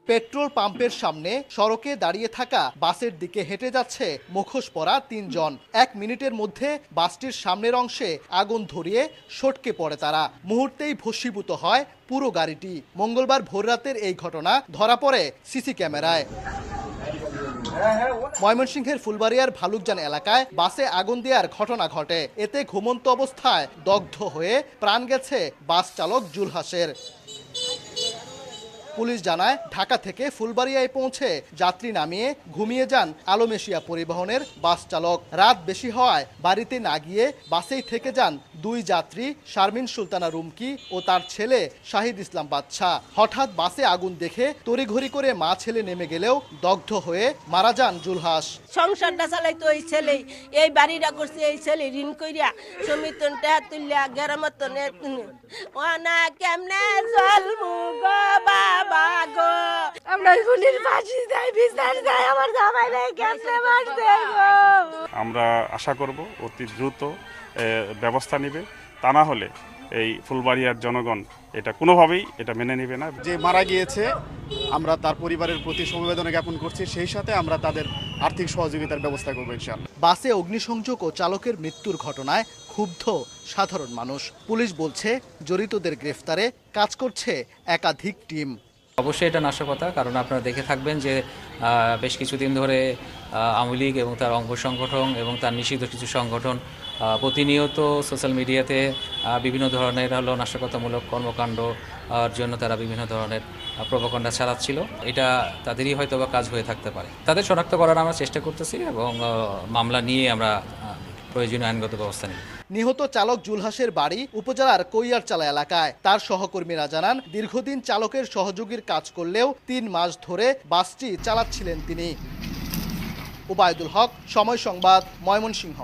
Petrol পাম্পের সামনে সড়কে দাঁড়িয়ে থাকা বাসের দিকে হেঁটে যাচ্ছে মুখোশ পরা ৩ জন। ১ মিনিটের মধ্যে বাসটির সামনের অংশে আগুন ধরিয়ে সটকে পড়ে তারা। মুহূর্তেই ভস্মীভূত হয় পুরো গাড়িটি। মঙ্গলবার ভোররাতের এই ঘটনা ধরা পড়ে সিসি ক্যামেরায়। ময়মনসিংহের ফুলবাড়িয়ার ভালুকজান এলাকায় বাসে আগুন দেওয়ার ঘটনা ঘটে। এতে ঘুমন্ত অবস্থায় দগ্ধ হয়ে প্রাণ গেছে বাস চালক জুলহাসের। পুলিশ জানায়, ঢাকা থেকে ফুলবাড়িয়ায় পৌঁছে যাত্রী নামিয়ে ঘুমিয়ে যান আলম এশিয়া পরিবহনের বাস চালক। রাত বেশি হওয়ায় বাড়িতে না গিয়ে বাসেই থেকে যান 2 যাত্রী শারমিন সুলতানা রুমকি ও তার ছেলে শাহিদ ইসলাম বাদশাহ। হঠাৎ বাসে আগুন দেখে তড়িঘড়ি করে মা ছেলে নেমে গেলেও দগ্ধ হয়ে মারা যান জুলহাস। সংসারটা চালাইতো এই ছেলেই, এই বাড়িটা করছে এই ছেলে ঋণ কইরা সমিতন টাকা তুলিয়া গেরামতনে ওনা কেমনে চলমু গো বাবা গো। আমরা গুলির ফাঁসি যাই বিচার যাই আমার জামাই নাই কেমনে মারছে গো। আমরা আশা করব অতি দ্রুত ব্যবস্থা নেবে, তা না হলে এই ফুলবাড়িয়ার জনগণ এটা কোনোভাবেই এটা মেনে নেবে না। যে মারা গিয়েছে আমরা তার পরিবারের প্রতি সমবেদনা জ্ঞাপন করছি, সেই সাথে আমরা তাদের আর্থিক সহযোগিতার ব্যবস্থা করবো ইনশাআল্লাহ। বাসে অগ্নিসংযোগ ও চালকের মৃত্যুর ঘটনায় ক্ষুব্ধ সাধারণ মানুষ। পুলিশ বলছে জড়িতদের গ্রেফতারে কাজ করছে একাধিক টিম। অবশ্যই এটা নাশকতা, কারণ আপনারা দেখে থাকবেন যে বেশ কিছুদিন ধরে আওয়ামী লীগ এবং তার অঙ্গ সংগঠন এবং তার নিষিদ্ধ কিছু সংগঠন প্রতিনিয়ত সোশ্যাল মিডিয়াতে বিভিন্ন ধরনের নাশকতামূলক কর্মকাণ্ড জন্য তারা বিভিন্ন ধরনের প্রোপাগান্ডা চালাচ্ছিল। এটা তাদেরই হয়তো বা কাজ হয়ে থাকতে পারে। তাদের শনাক্ত করার আমরা চেষ্টা করতেছি এবং মামলা নিয়ে আমরা প্রয়োজনীয় আইনগত ব্যবস্থা নিই। নিহত চালক জুলহাসের বাড়ি উপজেলার কৈয়ারচালা এলাকায়। তার সহকর্মীরা জানান, দীর্ঘদিন চালকের সহযোগীর কাজ করলেও 3 মাস ধরে বাসটি চালাচ্ছিলেন তিনি। উবায়দুল হক, সময় সংবাদ, ময়মনসিংহ।